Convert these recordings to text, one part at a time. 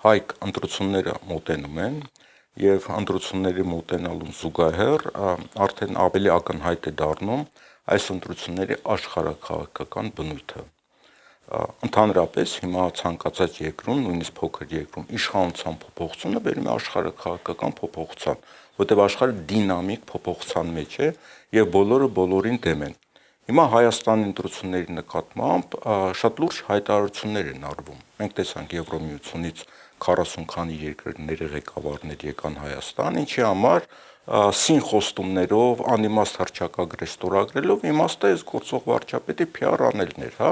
հայք ընտրությունները մոտենում են եւ ընտրությունների մոտենալուն զուգահեռ արդեն ավելի ակնհայտ է դառնում այս ընտրությունների աշխարհաքաղաքական բնույթը։ Ընդհանրապես հիմա ցանկացած երկրում, նույնիսկ փոքր երկրում իշխանության փոփոխությունը բերում է աշխարհաքաղաքական փոփոխության, որտեղ աշխարհը դինամիկ փոփոխության մեջ է եւ բոլորը բոլորին դեմ են։ Հիմա Հայաստանի ընտրությունների նկատմամբ շատ լուրջ հայտարարություններ են արվում։ Մենք տեսանք Եվրոմիությունից 40 քանի երկրների ղեկավարներ եկան Հայաստան, ինչի համար սին խոստումներով, անիմաստ հռչակագրեր ստորագրելով իմաստը այս գործող վարչապետի PR անելն էր, հա,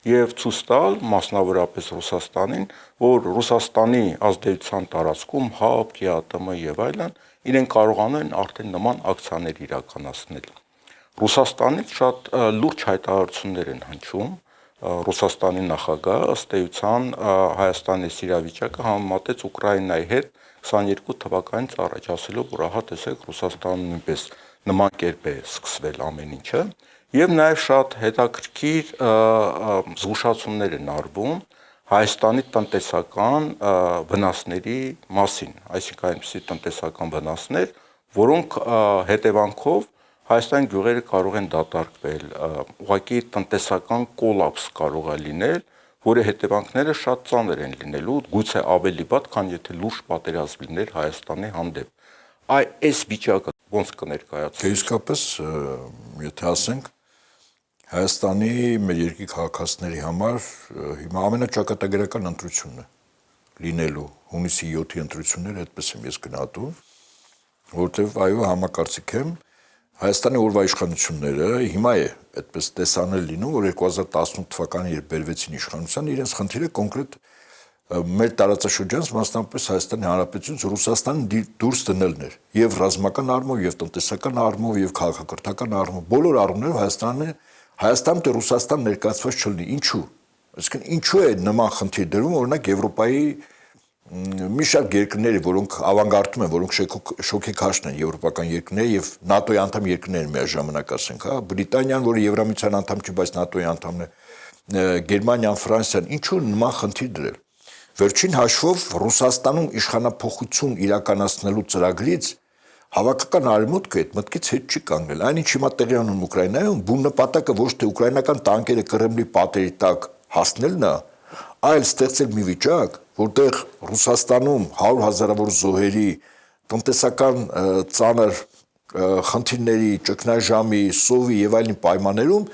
եւ ցույց տալ մասնավորապես Ռուսաստանին, որ Ռուսաստանի ազդեցության տարածքում ՀԱՊ, ԵԱՏՄ եւ այլն իրեն կարողանում են արդեն նման ակցիաներ իրականացնել։ Ռուսաստանից շատ լուրջ հայտարարություններ են հնչում, Ռուսաստանի նախագահ ըստ էության Հայաստանի իրավիճակը համեմատեց Ուկրաինայի հետ 22 թվականից առաջ, ասելով, որ ահա տեսեք Ռուսաստանում նույնպես նման կերպ է սկսվել ամեն ինչը, եւ նաեւ շատ հետաքրքիր զգուշացումներ են արվում Հայաստանի տնտեսական վնասների մասին, այսինքն այնպիսի տնտեսական վնասներ, որոնք հետևանքով Հայաստանի գյուղերը կարող են դատարկվել, ուղղակի տնտեսական կոլապս կարող է լինել, որի հետևանքները շատ ծանր են լինելու, գուցե ավելի վատ, քան եթե լուրջ պատերազմ լիներ Հայաստանի հանդեպ։ Այս վիճակը ոնց կներկայացվի։ Իսկապես, եթե ասենք, Հայաստանի մեր երկրի քաղաքացիների համար հիմա ամենաճակատագրական ընտրությունն է լինելու հունիսի 7-ի ընտրությունները, այդպես եմ ես գնահատում, որովհետև այո, համակարծիք եմ, Հայաստանի օրվա իշխանությունները հիմա է այդպես տեսանել լինում, որ 2018 թվականին երբ բերվեցին իշխանության, իրենց խնդիրը կոնկրետ մեր տարածաշրջանից, մասնավորապես Հայաստանի Հանրապետությունից Ռուսաստանին դուրս դնելն էր, եւ ռազմական առումով, եւ տնտեսական առումով, եւ քաղաքակրթական առումով, բոլոր առումներով Հայաստանում դե Ռուսաստան ներկայացված չլինի։ Ինչու՞։ Այսինքն ինչու է նման խնդիր դրվում, օրինակ Եվրոպայի մի շարք երկրների, որոնք ավանգարդում են, որոնք շոքեքաշն են եվրոպական երկրները եւ ՆԱՏՕ-ի անդամ երկրներ միաժամանակ ասենք, հա, Բրիտանիան, որը Եվրամիության անդամ չի, բայց ՆԱՏՕ-ի անդամն է, Գերմանիան, Ֆրանսիան, ինչու նման խնդիր դրել։ Վերջին հաշվով Ռուսաստանում իշխանափոխություն իրականացնելու ծրագրից հավաքական արևմուտքը այդ մտքից հետ չի կանգնել։ Այնինչ հիմա տեղի ունենում Ուկրաինայում, բուն նպատակը ոչ թե ուկրաինական տանկերը Կրեմլի պատերի տակ հասնելն է, այլ ստեղծել մի վիճակ, որտեղ Ռուսաստանում 100 հազարավոր զոհերի տնտեսական ծանր խնդիրների, ճգնաժամի, սովի եւ այլն պայմաններում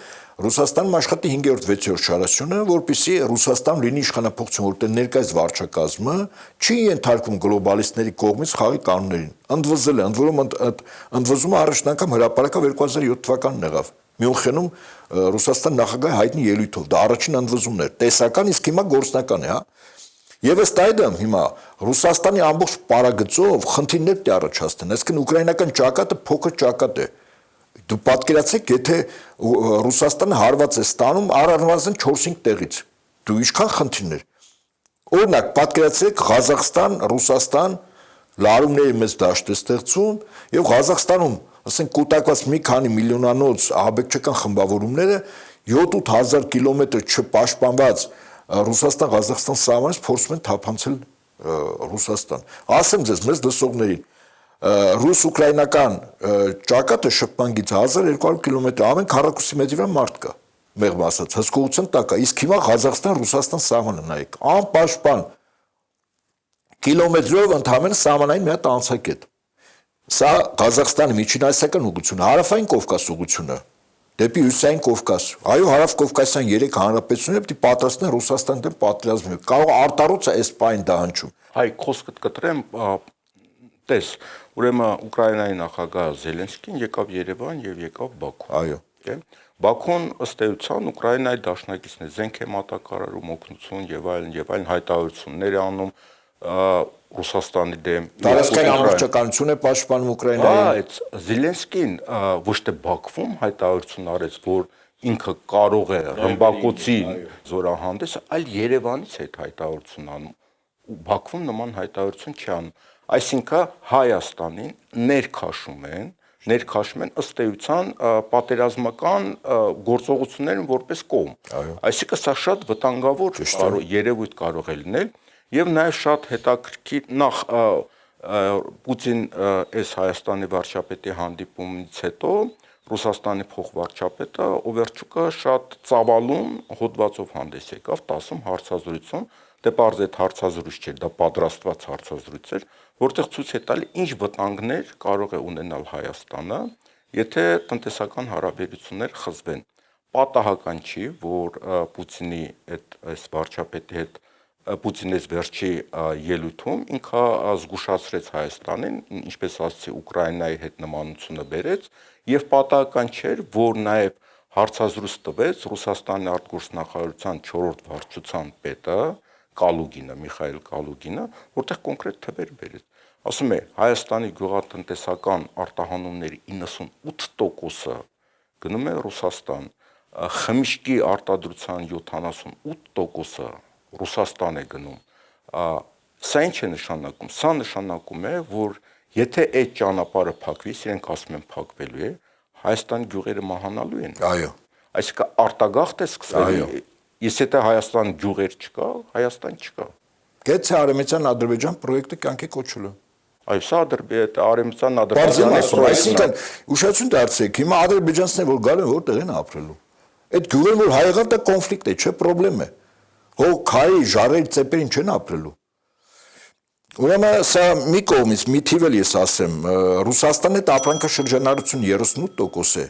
Ռուսաստանում աշխատի 5-րդ, 6-րդ շարասյունը, որպեսզի Ռուսաստան լինի իշխանափոխություն, որտեղ ներկայիս վարչակազմը չի ենթարկվում գլոբալիստների կողմից խաղի կանոններին։ Ընդվզել է, ընդ որում ընդվզումը առաջին անգամ հրապարակավ 2007 թվականին եղավ։ Մյունխենում Ռուսաստան նախագահի հայտնի ելույթով, դա առաջին ընդվզումն էր, տեսական, իսկ հիմա գործնական է, հա։ Եվ ըստ այդմ հիմա Ռուսաստանի ամբողջ պարագծով խնդիրներ պետք է առաջացնեն, այսինքն ուկրաինական ճակատը փոքր ճակատ է։ Դու պատկերացեք, եթե Ռուսաստանը հարված է ստանում առնվազն 4-5 տեղից, դու ինչքան խնդիրներ։ Օրինակ, պատկերացրեք Ղազախստան, Ռուսաստան լարումների մեծ դաշտ է ստեղծում եւ Ղազախստանում, ասենք, կուտակված մի քանի միլիոնանոց ահաբեկչական խմբավորումները 7-8 հազար կիլոմետր չպաշտպանված Ռուսաստան-Ղազախստան սահմանից փորձում են թափանցել Ռուսաստան։ Ասեմ ձեզ, մեզ լսողներին, ռուս-ուկրաինական ճակատը շփման գիծ 1200 կիլոմետր, ամեն քառակուսի մետրի վրա մարդ կա, մեղմ ասած, հսկողության տակ է, իսկ հիմա Ղազախստան-Ռուսաստան սահմանը նայեք, անպաշտպան կիլոմետրով ընդհանրապես սահմանային մի հատ անցակետ։ Սա Ղազախստանի միջինասիական ուղղությունը, հարավային Կովկաս ուղղությունը, դեպի հյուսիսային Կովկաս։ Այո, հարավ-կովկասյան 3 հանրապետությունները պետք է պատրաստեն Ռուսաստանի դեմ պատերազմի։ Կարող արտառոց է այս պայն դա հնչում։ Հայ խոսքդ կտրեմ, տես, ուրեմն Ուկրաինայի նախագահ Զելենսկին եկավ Երևան եւ եկավ Բաքու։ Այո։ Բաքուն ըստ էության Ուկրաինայի դաշնակիցն է, զենք է մատակարարում, օգնություն եւ այլն հայտարարություններ է անում Ռուսաստանի դեմ։ Տարածքային ամբողջականություն է պաշտպանում Ուկրաինայի։ Բայց Զելենսկին ոչ թե Բաքվում հայտարարություն արեց, որ ինքը կարող է ռմբակոծի զորահանդես, այլ Երևանից հետ հայտարարություն անում։ Բաքվում նման հայտարարություն չի անում։ Այսինքն Հայաստանին ներքաշում են ըստ էության պատերազմական գործողություններն որպես կողմ։ Այսինքն սա շատ վտանգավոր երևույթ կարող է լինել Եվ նաև շատ հետաքրքիր նախ Պուտին այս Հայաստանի վարչապետի հանդիպումից հետո Ռուսաստանի փոխվարչապետը Օվերչուկը շատ ծավալուն հոդվածով հանդես եկավ 10 հարցազրույցում, դե պարզ այդ հարցազրույց չէր, դա պատրաստված հարցազրույց էր, որտեղ ցույց է տալի ինչ վտանգներ կարող է ունենալ Հայաստանը, եթե տնտեսական հարաբերություններ խզվեն։ Պատահական չի, որ Պուտինի այս վարչապետի հետ Պուտինից վերջի ելույթում ինքը զգուշացրեց Հայաստանին, ինչպես ասացի, Ուկրաինայի հետ նմանությունը բերեց, եւ պատահական չէր, որ նաեւ հարցազրույց տվեց Ռուսաստանի արտգործնախարարության 4-րդ վարչության պետը Կալուգինը, Միխայել Կալուգինը, որտեղ կոնկրետ թվեր բերեց։ Ասում է, Հայաստանի գյուղատնտեսական արտահանումների 98%-ը գնում է Ռուսաստան, խմիչքի արտադրության 78%-ը Ռուսաստան է գնում, սա ինչ է նշանակում, սա նշանակում է, որ եթե այդ ճանապարհը փակվի, իրենք ասում են փակվելու է, Հայաստանի գյուղերը մահանալու են։ Այո։ Այսինքն արտագաղթ է սկսվելու։ Ես եթե Հայաստան գյուղեր չկա, Հայաստան չկա։ Գեցե Արեմիցյան Ադրբեջան պրոյեկտը կյանքի կոչելու։ Այո, սա Արեմիցյան Ադրբեջանի այսինքն ուշադրություն դարձրեք, հիմա ադրբեջանցիները որ գալու են որտեղ են ապրելու։ Այդ գյուղերը որ հայեղած դա կոնֆլիկտ է, չէ, խնդրեմ է։ Հո քարի ժարերի ծեպերին չեն ապրելու։ Ուրեմն սա մի կողմից մի թիվ էլ ես ասեմ, Ռուսաստանի հետ ապրանքաշրջանառություն 38% է։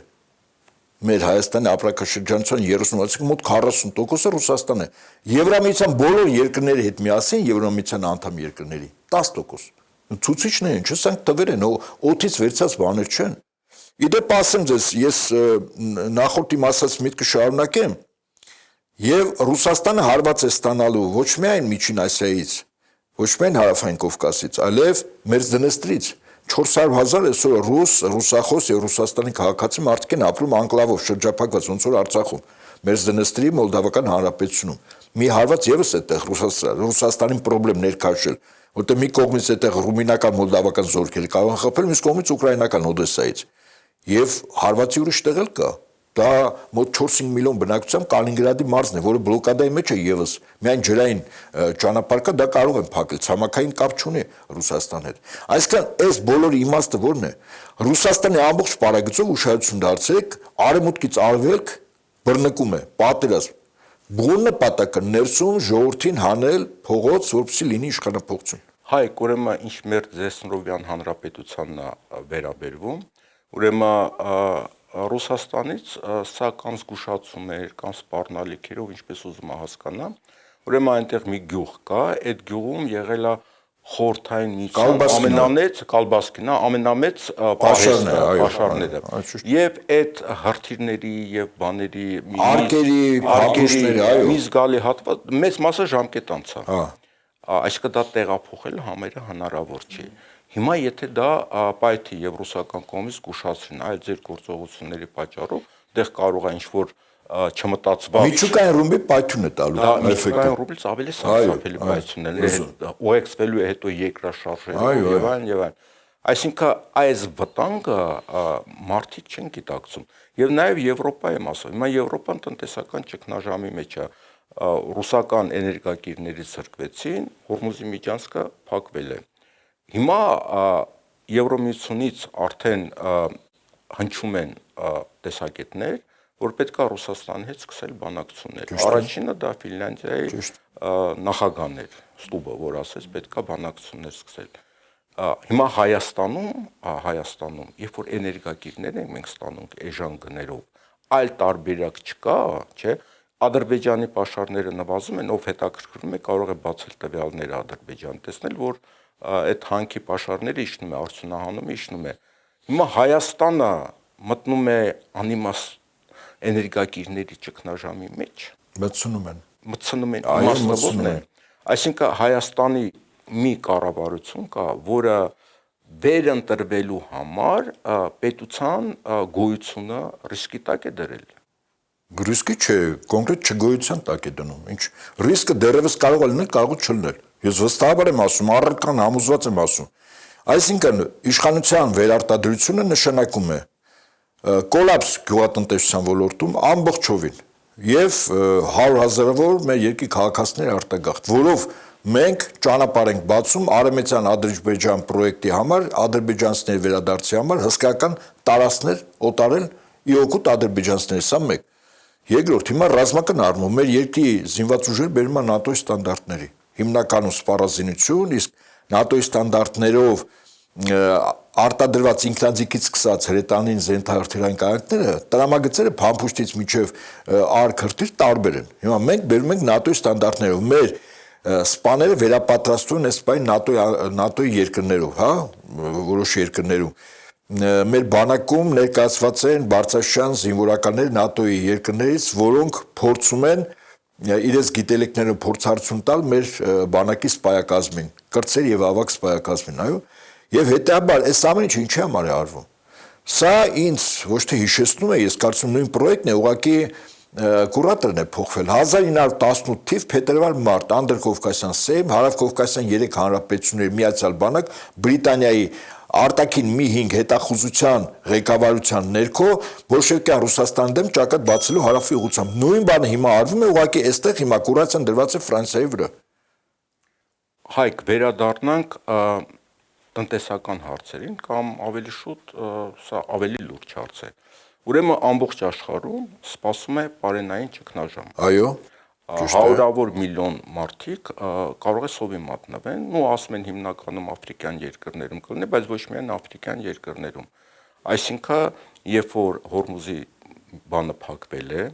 Մեր Հայաստանի ապրանքաշրջանառության 38%, այսինքն մոտ 40%-ը Ռուսաստան է։ Եվրամիության բոլոր երկրների հետ միասին Եվրամիության անդամ երկրների 10%։ Ցուցիչներ են, չէ՞, սրանք տվեր են, օդից վերցած բաներ չեն։ Իդեպ ասեմ ձեզ, ես նախորդ իմ ասած միտքը շարունակեմ, եւ Ռուսաստանը հարված է ստանալու ոչ միայն Միջին Ասիայից, ոչ միայն Հարավային Կովկասից, այլև Մերձդնեստրից 400,000 այսօր ռուսախոս եւ Ռուսաստանի քաղաքացի մարդիկ են ապրում անկլավով շրջափակված, ոնց որ Արցախում, Մերձդնեստրի Մոլդավական Հանրապետությունում։ Մի հարված եւս այդտեղ Ռուսաստանին խնդրեմ ներքաշել, որտեղ մի կողմից այդտեղ ռումինական մոլդավական զորքեր կարող են խփել, մյուս կողմից ուկրաինական Օդեսայից։ Եվ հարվածի ուրիշ տեղ էլ կա։ Դա մոտ 4-5 միլիոն բնակչությամբ Կալինինգրադի մարզն է, որը բլոկադայի մեջ է եւս, միայն ջրային ճանապարհ կա, դա կարող են փակել, ցամաքային կապ չունի Ռուսաստանի հետ։ Այսինքն այս բոլորի իմաստը ո՞րն է։ Ռուսաստանի ամբողջ պարագծով ուշադրություն դարձրեք, արևմուտքից արևելք բռնկում է, պատերազմ։ Բուն նպատակը ներսում ժողովրդին հանել փողոց, որպեսզի լինի իշխանապողություն։ Հայք, ուրեմն ինչ մեր Ձեսնովյան հանրապետությանն է վերաբերվում, ուրեմն Ռուսաստանից սա կամ զգուշացումներ, կամ սպառնալիքերով, ինչպես ուզում է հասկանալ, ուրեմն այնտեղ մի գյուղ կա, այդ գյուղում եղել է խորհրդային միության ամենամեծ Կալբասկին, ամենամեծ պաշարները։ Եվ այդ հրթիռների եւ բաների արկերի մի զգալի հատված մեծ մասը ժամկետ անցավ։ Այսինքն դա տեղափոխելը համարյա հնարավոր չի։ Հիմա եթե դա պայթի եւ ռուսական կողմից զգուշացրին, այլ ձեր գործողությունների պատճառով, դեղ կարող է ինչ-որ չմտածված միջուկային ռումբի պայթյուն է տալու միջուկային ռումբից ավելի սարսափելի պայթյուններ OX-վելու է հետո երկրաշարժեր եւ այլն։ Այսինքն այս վտանգը մարդիկ չեն գիտակցում եւ նաեւ Եվրոպայի մասով։ Հիմա Եվրոպան տնտեսական ճգնաժամի մեջ է, ռուսական էներգակիրներից զրկվեցին, Հորմուզի միջանցքը փակվել է։ Հիմա Եվրոմիությունից արդեն հնչում են տեսակետներ, որ պետք է Ռուսաստանի հետ սկսել բանակցություններ։ Առաջինը դա Ֆինլանդիայի նախագահն էր, Ստուբը, որ ասեց պետք է բանակցություններ սկսել։ Հիմա Հայաստանում, երբ որ էներգակիրներ ենք մենք ստանում էժան գներով, այլ տարբերակ չկա, չէ՞, Ադրբեջանի պաշարները նվազում են, ով հետաքրքրվում է, կարող է բացել տվյալները Ադրբեջան, տեսնել, որ այդ հանքի պաշարները իջնում է, արդյունահանումը իջնում է։ Հիմա Հայաստանը մտնում է անիմաստ էներգակիրների ճգնաժամի մեջ։ Մտցնում են, իմաստավորն է։ Այսինքն Հայաստանի մի կառավարություն կա, որը վերընտրվելու համար պետության գոյությունը ռիսկի տակ է դրել։ Ռիսկի չէ, կոնկրետ չգոյության տակ է դնում։ Ինչ ռիսկը դեռևս կարող է լինել, կարող է չլինել։ Ես վստահաբար եմ ասում, առարկան համոզված եմ ասում։ Այսինքն իշխանության վերարտադրությունը նշանակում է կոլապս գյուղատնտեսության ոլորտում ամբողջովին եւ 100,000-ավոր մեր երկրի քաղաքացիներ արտագաղթ, որով մենք ճանապարհ ենք բացում Արեմեցյան-Ադրբեջան պրոյեկտի համար, ադրբեջանցիների վերադարձի համար հսկայական տարածքներ օտարել ի օգուտ ադրբեջանցիների, սա մեկ։ Երկրորդ, հիմա ռազմական առումով մեր երկրի զինված ուժերը բերում են ՆԱՏՕ-ի ստանդարտների, հիմնականում սպառազինություն, իսկ ՆԱՏՕ-ի ստանդարտներով արտադրված ինքնաձիգից սկսած հրետանին զենթահրթիռային կայանքները տրամագծերը փամփուշտից մինչև ար-քրթիր տարբեր են։ Հիմա մենք բերում ենք ՆԱՏՕ-ի ստանդարտներով, մեր սպաները վերապատրաստում են այս բանի ՆԱՏՕ-ի երկրներով, հա, որոշ երկրներում։ Մեր բանակում ներկայացված են բարձրաշան զինվորականներ ՆԱՏՕ-ի երկրներից, որոնք փորձում են իրենց գիտելիքները փորձառություն տալ մեր բանակի սպայակազմին, կրտսեր եւ ավագ սպայակազմին, այո։ Եվ հետեւաբար այս ամենը ինչի համար է արվում։ Սա ինձ ոչ թե հիշեցնում է, ես կարծում նույն պրոյեկտն է, ուղղակի կուրատորն է փոխվել 1918 թիվ փետրվար մարտ Անդրկովկասյան Սեյմ, Հարավկովկասյան 3 հանրապետությունների միացյալ բանակ Բրիտանիայի արտաքին մի 5 հետախուզության ղեկավարության ներքո բոլշևիկյան Ռուսաստանի դեմ ճակատ բացելու հարավի ուղղությամբ։ Նույն բանը հիմա արվում է, ուղղակի այստեղ հիմա կուրացիան դրված է Ֆրանսիայի վրա։ Հայկ, վերադառնանք տնտեսական հարցերին կամ ավելի շուտ սա ավելի լուրջ հարց է։ Ուրեմն ամբողջ աշխարհում սպասում է պարենային ճգնաժամ։ Այո, հարյուրավոր միլիոն մարդիկ կարող է սովի մատնվեն, ու ասում են հիմնականում աֆրիկյան երկրներում կլինի, բայց ոչ միայն աֆրիկյան երկրներում։ Այսինքն, երբ որ Հորմուզի բանը փակվել է,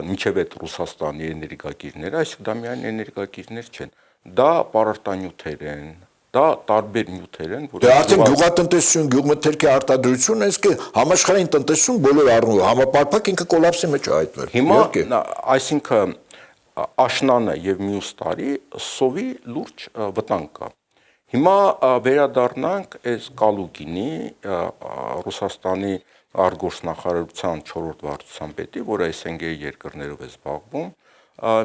մինչև այդ Ռուսաստանի էներգակիրները, այսինքն դա միայն էներգակիրներ չեն, դա պարարտանյութեր են, դա տարբեր նյութեր են, որ արդեն գյուղատնտեսություն, գյուղմթերքի արտադրություն, այսինքն համաշխարհային տնտեսություն բոլոր առումով համապարփակ ինքը կոլապսի մեջ է հայտնվել։ Հիմա, այսինքն աշնանը եւ մյուս տարի սովի լուրջ վտանգ կա։ Հիմա վերադառնանք այս Կալուգինի Ռուսաստանի արտգործնախարարության 4-րդ վարչության պետի, որը SNG երկրներով է զբաղվում,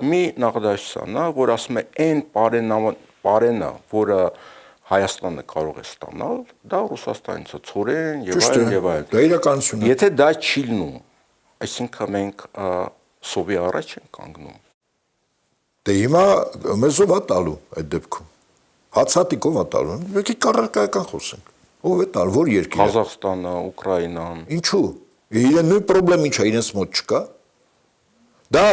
մի նախադասություն, որ ասում է այն պարենը, որը Հայաստանը կարող է ստանալ, դա Ռուսաստանից է ցորեն եւ այլն եւ այլն։ Դա իրականություն է։ Եթե դա չի լինում, այսինքն մենք սովի առաջ ենք կանգնում։ Դե հիմա մեզով է տալու այդ դեպքում։ Հացատիկով է տալու։ Եկեք կառարկայական խոսենք։ Ո՞վ է տալ, որ երկիրը։ Ղազախստանը, Ուկրաինան։ Ինչու։ Իրեն նույն խնդրեմ ինչա իրենց մոտ չկա։ Դա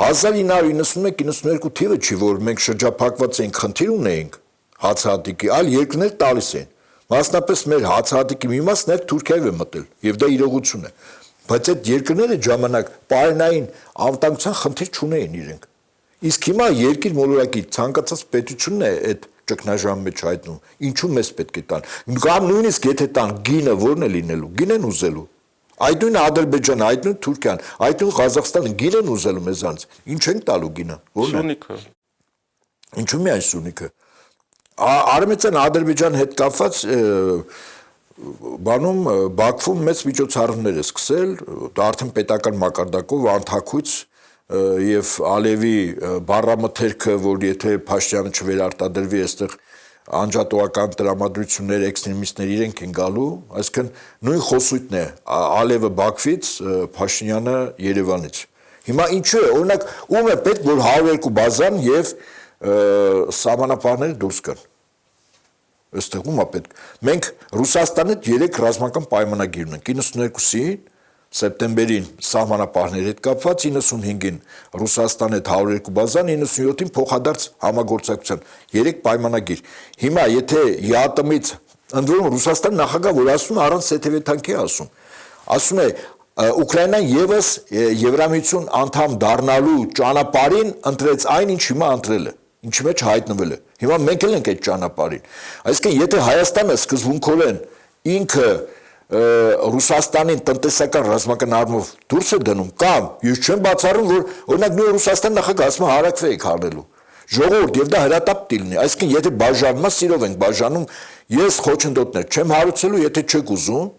1991-92 թիվը չի, որ մենք շրջափակված ենք, խնդիր ունեինք հացահատիկի, այլ երկրներ տալիս են։ Մասնապես մեր հացահատիկի մի մասն էլ Թուրքիայով է մտել, եւ դա իրողություն է։ Բայց այդ երկրները ժամանակ պարենային անվտանգության խնդիր չունեին իրենք։ Իսկ հիմա երկիր մոլորակի ցանկացած պետությունն է այդ ճգնաժամի մեջ հայտնում։ Ինչու մեզ պետք է տան։ Կամ նույնիսկ եթե տան գինը ո՞րն է լինելու։ Գին են ուզելու։ Այդ նույն Ադրբեջանը, այդ նույն Թուրքիան, այդ նույն Ղազախստանը գին են ուզելու մեզանից։ Ինչ են տալու գինը։ Սունիքը։ Ինչու՞ միայն Սունիքը։ Արեմեցյան Ադրբեջան հետ կապված բանում Բաքվում մեծ միջոցառումներ է սկսել, դա արդեն պետական մակարդակով անթաքույց եւ Ալիևի բառամթերքը, որ եթե Փաշինյանը չվերարտադրվի, այստեղ անջատողական տրամադրություններ էքստրեմիստներ իրենք են գալու, այսինքն նույն խոսույթն է Ալիևը Բաքվից, Փաշինյանը Երևանից։ Հիմա ինչու է, օրինակ, ում է պետք, որ 102 բազան եւ սահմանապահները դուրս գան։ Այստեղ ում է պետք։ Մենք Ռուսաստանի հետ 3 ռազմական պայմանագիր ունենք 92-ին սեպտեմբերին սահմանապահների հետ կապված, 95-ին Ռուսաստանի հետ 102 բազան, 97-ին փոխադարձ համագործակցության 3 պայմանագիր։ Հիմա եթե ԵԱՏՄ-ից ընդ որում Ռուսաստան նախագահ որ ասում առանց սեթևեթանքի ասում է Ուկրաինան եւս Եվրամիություն անդամ դառնալու ճանապարհին ընտրեց այն, ինչ հիմա ընտրել է, ինչի մեջ հայտնվել է։ Հիմա մենք էլ ենք այդ ճանապարհին։ Այսինքն եթե Հայաստանը սկզբունքորեն ինքը Ռուսաստանին տնտեսական ռազմական առումով դուրս է դնում կամ ես չեմ բացառում որ օրինակ նույն Ռուսաստան նախագահը ասում է հարակվեք հանելու ժողովուրդ եւ դա հրատապ դիլնի այսինքն եթե բաժանումա սիրով ենք բաժանում ես խոչընդոտներ չեմ հարուցելու եթե չեք ուզում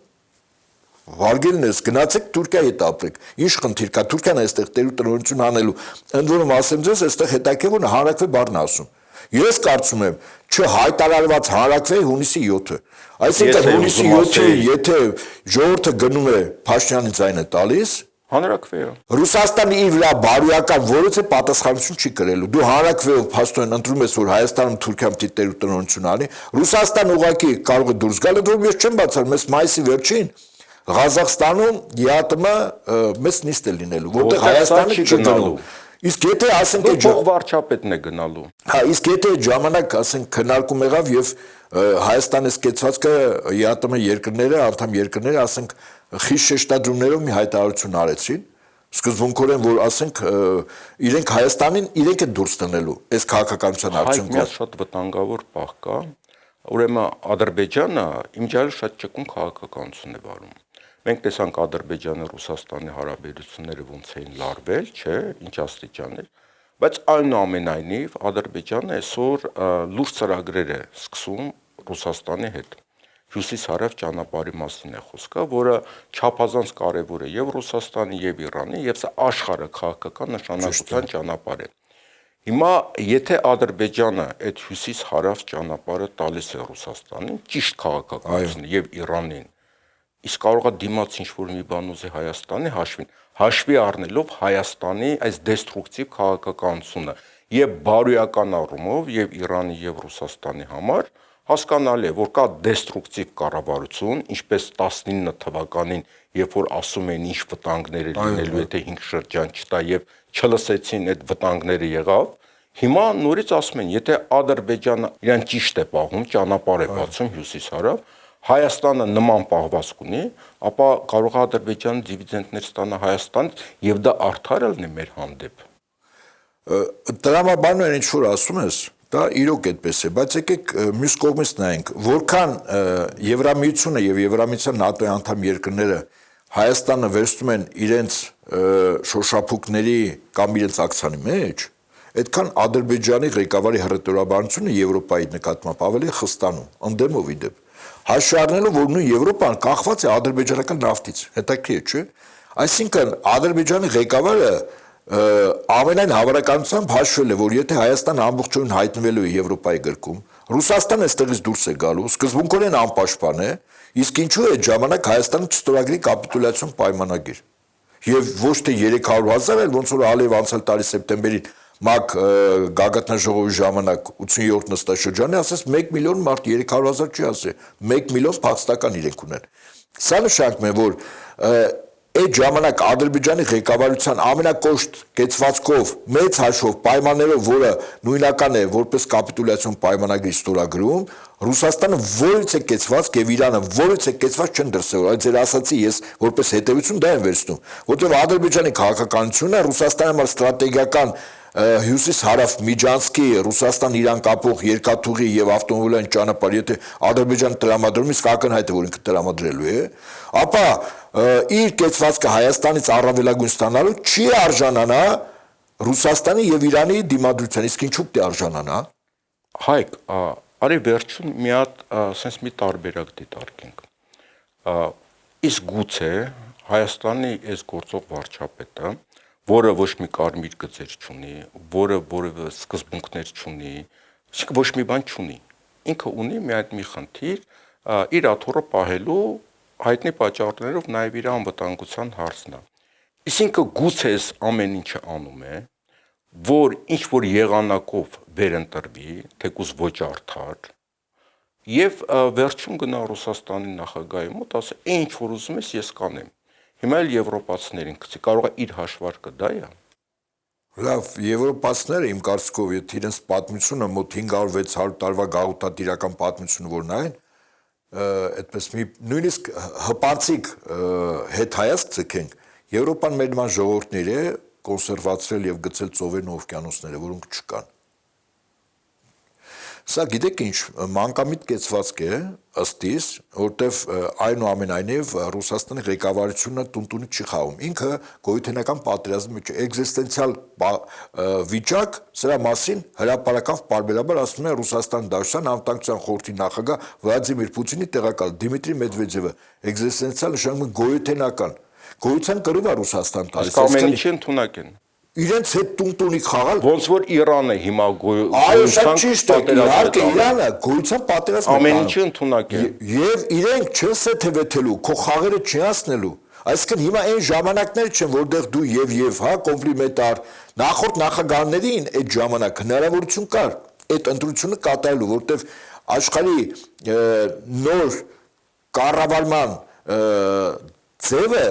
վարգելն ես գնացեք Թուրքիայի հետ ապրեք ինչ խնդիր կա Թուրքիան այստեղ տերությունություն անելու ընդ որում ասեմ ձեզ այստեղ հետաքրքիր որ հարակվե բառն ասում ես կարծում եմ չհայտարարված հարակվե հունիսի 7-ը այսինքն հունիսի 7-ին եթե ժողովուրդը գնում է Փաշինյանի ձայնը տալիս Հանրաքվեը։ Ռուսաստանը իր վրա բարոյական որևէ պատասխանատվություն չի կրելու։ Դու հանրաքվեով փաստորեն ընտրում ես, որ Հայաստանում Թուրքիան պիտի տերությունություն անի։ Ռուսաստանը ուղղակի կարող է դուրս գալ, դու ես չեմ բացառում, ես մայիսի վերջին Ղազախստանում ԵԱՏՄ մեծ նիստ է լինելու, որտեղ Հայաստանը չի գնալու։ Իսկ եթե ասենք Փող վարչապետն է գնալու։ Հա, իսկ եթե ժամանակ ասենք քննարկում եղավ եւ Հայաստանի սկեցվածքը ԵԱՏՄ երկրները, անդամ երկրները ասենք խիստ շեշտադրումներով մի հայտարարություն արեցին, սկզբունքորեն որ ասենք իրենք Հայաստանին իրենք է դուրս տնելու այս քաղաքականության արդյունքում։ Հայ շատ վտանգավոր պահ կա։ Ուրեմն Ադրբեջանը իմջալը շատ ճկուն քաղաքականություն է վարում։ Մենք տեսանք Ադրբեջանը Ռուսաստանի հարաբերությունները ոնց էին լարվել, չէ, ինչ աստիճաններ, բայց այնուամենայնիվ Ադրբեջանը այսօր լուրջ ծրագրեր է սկսում Ռուսաստանի հետ։ Հյուսիս-հարավ ճանապարհի մասին է խոսքը, որը չափազանց կարևոր է եւ Ռուսաստանի եւ Իրանի, եւ սա աշխարհը քաղաքական նշանակության ճանապարհ է։ Հիմա եթե Ադրբեջանը այդ հյուսիս-հարավ ճանապարհը տալիս է Ռուսաստանին, ճիշտ քաղաքականություն եւ Իրանին, իսկ կարող է դիմաց ինչ-որ մի բան ուզի Հայաստանի հաշվի առնելով Հայաստանի այս դեստրուկտիվ քաղաքականությունը եւ բարոյական առումով եւ Իրանի եւ Ռուսաստանի համար հասկանալի է, որ կա դեստրուկտիվ կառավարություն, ինչպես 19 թվականին, երբ որ ասում էին ինչ վտանգներ է լինելու, եթե 5 շրջան չտա եւ չլսեցին այդ վտանգները եղավ, հիմա նորից ասում են, եթե Ադրբեջանը իրան ճիշտ է պահում, ճանապարհ է բացում հյուսիս-հարավ, Հայաստանը նման պահվածք ունի, ապա կարող է Ադրբեջանը դիվիդենդներ ստանա Հայաստանից եւ դա արդար է լինի մեր հանդեպ։ Տրամաբանորեն ինչ որ ասում ես, դա իրոք այդպես է, բայց եկեք մյուս կողմից նայենք, որքան Եվրամիությունը եւ Եվրամիության ՆԱՏՕ-ի անդամ երկրները Հայաստանը վերցնում են իրենց շոշափուկների կամ իրենց ակցիանի մեջ, այդքան Ադրբեջանի ղեկավարի հռետորաբանությունը Եվրոպայի նկատմամբ ավելի խստանում, ընդդեմով իդեպ։ Հաշվի առնելով, որ նույն Եվրոպան կախված է ադրբեջանական նավթից, հետաքրքիր է, չէ՞։ Այսինքն Ադրբեջանի ղեկավարը ամենայն հավանականությամբ հաշվել է, որ եթե Հայաստանը ամբողջովին հայտնվելու է Եվրոպայի գրկում, Ռուսաստանը այստեղից դուրս է գալու, սկզբունքորեն անպաշտպան է, իսկ ինչու է ժամանակ Հայաստանը չստորագրի կապիտուլյացիոն պայմանագիր։ Եվ ոչ թե 300,000, այլ ոնց որ Ալիև անցյալ տարի սեպտեմբերին ՄԱԿ գագաթնաժողովի ժամանակ 87-րդ նստաշրջանի ասես 1 միլիոն մարդ 300,000 չի ասի, 1 միլիոն փախստական իրենք ունեն։ Սա նշանակում է, որ այդ ժամանակ Ադրբեջանի ղեկավարության ամենակոշտ կեցվածքով մեծ հաշվով պայմաններով, որը նույնական է որպես կապիտուլյացիոն պայմանագրի ստորագրում, Ռուսաստանը որից է կեցված եւ Իրանը որից է կեցված չեն դրսեւոր, այդ ձեր ասացի ես որպես հետեւություն դա եմ վերցնում, որտեղ Ադրբեջանի քաղաքականությունը Ռուսաստանի համար ստրատեգիական հյուսիս-հարավ Միջանցքի Ռուսաստան-Իրան կապող երկաթուղի եւ ավտոմոբիլային ճանապարհ, եթե Ադրբեջանը տրամադրում, իսկ ակնհայտ է, որ ինքը տրամադրելու է, ապա իր կեցվածքը Հայաստանից առավելագույն ստանալու չի արժանանա Ռուսաստանի եւ Իրանի դիմադրության, իսկ ինչու՞ պետք է արժանանա։ Հայկ, արի վերջում մի հատ sense մի տարբերակ դիտարկենք։ Իսկ գուցե Հայաստանի այս գործող վարչապետը, որը ոչ մի կարմիր գծեր չունի, որը որևէ սկզբունքներ չունի, իսկ ոչ մի բան չունի։ Ինքը ունի մի այդ մի խնդիր իր աթոռը պահելու հայտնի պատճառներով նաև իր անվտանգության հարցն է։ Իսկ գուցե այս ամեն ինչը անում է, որ ինչ որ եղանակով վերընտրվի, թեկուզ ոչ արդար, եւ վերջում գնա Ռուսաստանի նախագահի մոտ, ասա, ինչ որ ուզում ես ես կանեմ։ Հիմա էլ եվրոպացիներին գցի, կարող է իր հաշվարկը դա է։ Լավ, եվրոպացիները իմ կարծիքով, եթե իրենց պատմությունը մոտ 500-600 տարվա գաղութատիրական պատմությունը որ նայեն, այդպես մի նույնիսկ հպանցիկ հետ հայացք ցկենք, Եվրոպան մեր նման ժողովուրդներ է կոնսերվացրել եւ գցել ծովերն ու օվկիանոսները, որոնք չկան։ Սա գիտեք ինչ, մանկամիտ կեցվածք է, ըստ իս, որտեվ այնուամենայնիվ Ռուսաստանի ղեկավարությունը տունտունի չի խաղում։ Ինքը գոյութենական պատերազմի մեջ էգզիստենցիալ վիճակ, սրա մասին հրապարակավ պարբերաբար ասում է Ռուսաստան Դաշնության անվտանգության խորհրդի նախագահ Վլադիմիր Պուտինի տեղակալ Դիմիտրի Մեդվեդևը, էգզիստենցիալ նշանակում է գոյութենական։ Գոյության կռիվ է Ռուսաստան տալիս։ Ամեն ինչի ընդունակ են։ Իրենց հետ տունտունի խաղալ ոնց որ Իրանը հիմա այո, շատ ճիշտ է, իհարկե Իրանը գոյության պատերազմ է ամեն ինչի ընդունակ է եւ իրենք չեն սեթևեթելու քո խաղերը չհասնելու Այսինքն հիմա այն ժամանակներ չեն, որտեղ դու եւ հա կոմպլիմենտար նախորդ նախագահներին այդ ժամանակ հնարավորություն կար այդ ընտրությունը կատարելու, որտեղ աշխարհի նոր կառավարման ձևը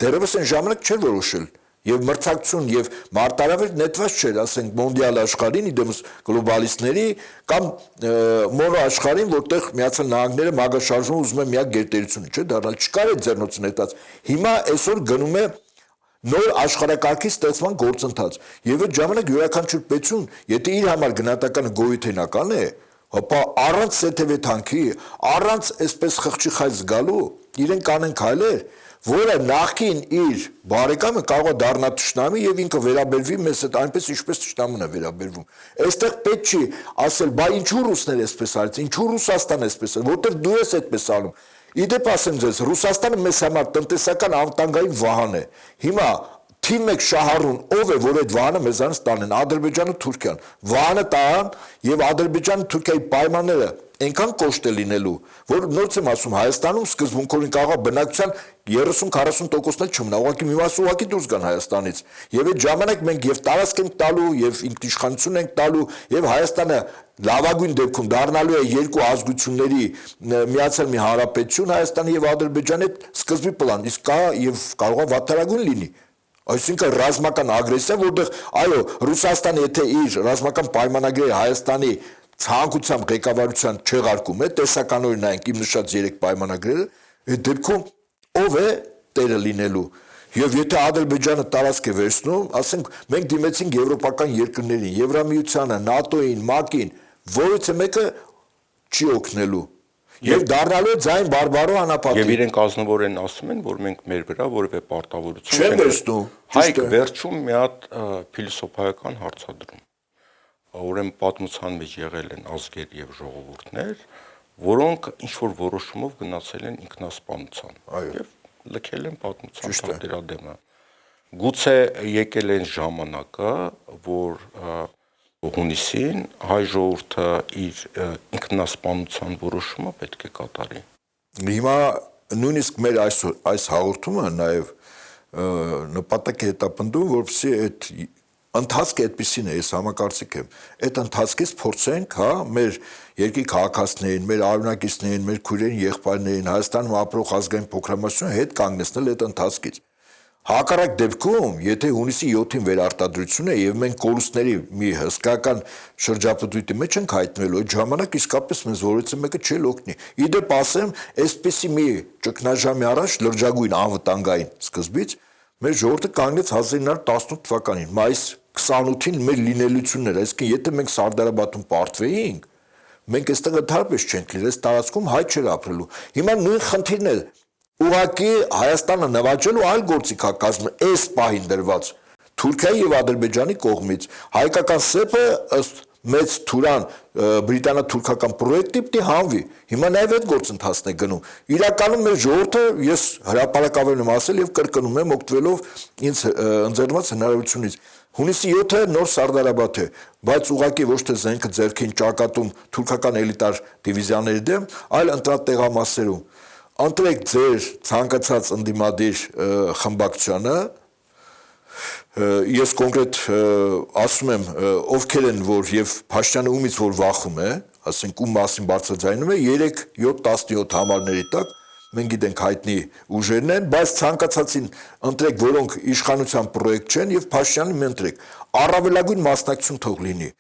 դեռևս այն ժամանակ չէր որոշել եւ մրցակցություն եւ մարտարավեր նետված չէր, ասենք մոնդիալ աշխարհին, իդեմս գլոբալիստների կամ մոնո աշխարհին, որտեղ Միացյալ Նահանգները մագաշարժում ուզում է միակ գերտերությունը, չէ՞, դառնալ չկար այդ ձեռնոցը նետված։ Հիմա այսօր գնում է նոր աշխարհակարգի ստեղծման գործընթաց եւ այդ ժամանակ յուրաքանչյուր պետություն, եթե իր համար գնահատականը գոյութենական է, ապա առանց սեթեվե թանքի, առանց այսպես խղճի խայծ զգալու, իրեն կանեն քայլեր, որը նախքին իր բարեկամը կարող է դառնա թշնամի եւ ինքը վերաբերվի մեզ հետ այնպես ինչպես թշնամուն է վերաբերվում։ Այստեղ պետք չի ասել, բա ինչու ռուսները այսպես արեց, ինչու Ռուսաստանը այսպես է, որտեղ դու ես այդպես անում։ Իդեպ ասեմ ձեզ, Ռուսաստանը մեզ համար տնտեսական անվտանգային վահան է։ Հիմա թիմ 1 շահառուն ով է, որ այդ վահանը մեզանից տանեն, Ադրբեջանը, Թուրքիան։ Վահանը տան եւ Ադրբեջանը, Թուրքիայի պայմանները այնքան կոշտ է լինելու, որ նորից եմ ասում, Հայաստանում սկզբունքորեն կարող է բնակչության 30-40%-ն էլ չմնա, ուղղակի մի մասը ուղղակի դուրս գան Հայաստանից։ Եվ այդ ժամանակ մենք եւ տարածք ենք տալու, եւ ինքնիշխանություն ենք տալու, եւ Հայաստանը լավագույն դեպքում դառնալու է երկու ազգությունների միացյալ մի հանրապետություն Հայաստանի եւ Ադրբեջանի հետ սկզբի պլան, իսկ կա եւ կարող է վատթարագույն լինի։ Այսինքն ռազմական ագրեսիա, որտեղ այո, Ռուսաստանը եթե իր ռազմական պայմանագրերը Հայաստանի ցանկությամբ ղեկավարության չեղարկում է, տեսականորեն նայենք իմ նշած 3 պայմանագրերը, այդ դեպքում ով է տերը լինելու։ Եվ եթե Ադրբեջանը տարածք է վերցնում, ասենք մենք դիմեցինք եվրոպական երկրներին, Եվրամիությանը, ՆԱՏՕ-ին, ՄԱԿ-ին, որից մեկը չի օգնելու։ Եվ դառնալու է ձայն բարբարո անապատի։ Եվ իրենք ազնվորեն ասում են, որ մենք մեր վրա որևէ պարտավորություն չեն վերցնում։ Հայք վերջում մի հատ փիլիսոփայական հարցադրում։ Ուրեմն պատմության մեջ եղել են ազգեր եւ ժողովուրդներ, որոնք ինչ որ որոշումով գնացել են ինքնասպանության եւ լքել են պատմության պատերադեմը։ Գուցե եկել են ժամանակը, որ հունիսին հայ ժողովուրդը իր ինքնասպանության որոշումը պետք է կատարի։ Հիմա նույնիսկ մեր այս հաղորդումը նաեւ նպատակ է հետապնդում, որպեսզի այդ ընթացքը այդպեսին է, ես համակարծիք եմ, այդ ընթացքից փորձենք, հա, մեր երկրի քաղաքացիներին, մեր արունակիցներին, մեր քույրերին, եղբայրներին, Հայաստանում ապրող ազգային փոքրամասնությունը հետ կանգնեցնել այդ ընթացքից։ Հակառակ դեպքում, եթե հունիսի 7-ին վերարտադրություն է եւ մենք կորուստների մի հսկայական շրջապտույտի մեջ ենք հայտնվելու, այդ ժամանակ իսկապես մեզ որևէ մեկը չէ օգնի։ Իդեպ ասեմ, այսպեսի մի ճգնաժամի առաջ լրջագույն անվտանգային սկզբից մեր ժողովուրդը կանգնեց 1918 թվականին, մայիս 28-ին մեր լինելություններ, այսինքն եթե մենք Սարդարաբադում պարտվեինք, մենք այստեղ ընդհանրապես չենք լինել, այս տարածքում հայ չէր ապրելու։ Հիմա նույն խնդիրն է ուղղակի Հայաստանը նվաճելու այլ գործիք է կազմում այս պահին դրված Թուրքիայի եւ Ադրբեջանի կողմից հայկական սեփը ըստ մեծ թուրան բրիտանա-թուրքական պրոյեկտի պիտի հանվի։ Հիմա նաեւ այդ գործընթացն է գնում։ Իրականում մեր ժողովուրդը ես հրապարակավերն եմ ասել եւ կրկնում եմ օգտվելով ինձ ընձեռնված հնարավորությունից։ Հունիսի 7-ը նոր Սարդարաբադ է, բայց ուղղակի ոչ թե զենքը ձեռքին ճակատում թուրքական էլիտար դիվիզիաների դեմ, այլ ընտրատեղամասերում։ Ընտրեք ձեր ցանկացած ընդդիմադիր խմբակցությանը, ես կոնկրետ ասում եմ ովքեր են որ եւ Փաշինյանը ումից որ վախում է, ասենք ում մասին բարձրաձայնում է 3-7-17 համարների տակ մենք գիտենք հայտնի ուժերն են, բայց ցանկացածին ընտրեք, որոնք իշխանության պրոյեկտ չեն եւ Փաշինյանին ընտրեք։ Առավելագույն մասնակցություն թող լինի,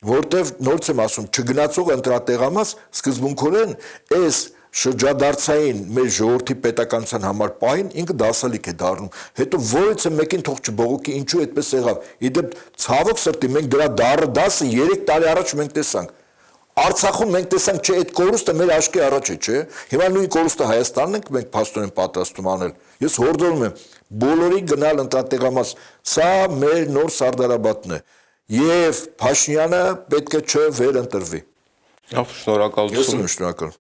որտեվ նորից եմ ասում, չգնացող ընտրատեղամաս սկզբունքորեն այս շրջադարձային մեր ժողովրդի պետականության համար պահին ինքը դասալիք է դառնում։ Հետո որևէ մեկին թող չբողոքի, ինչու այդպես եղավ։ Իդեպ ցավոք սրտի մենք դրա դառը դասը 3 տարի առաջ մենք տեսանք։ Արցախում մենք տեսանք, չէ, այդ կորուստը մեր աչքի առաջ է, չէ։ Հիմա նույն կորուստը Հայաստանն ենք մենք փաստորեն պատրաստում անել։ Ես հորդորում եմ բոլորի գնալ ընտրատեղամաս։ Սա մեր նոր Սարդարաբադն է։ Եվ Փաշինյանը պետք է չվերընտրվի։ Շնորհակալություն։ Ես եմ շնորհակալ։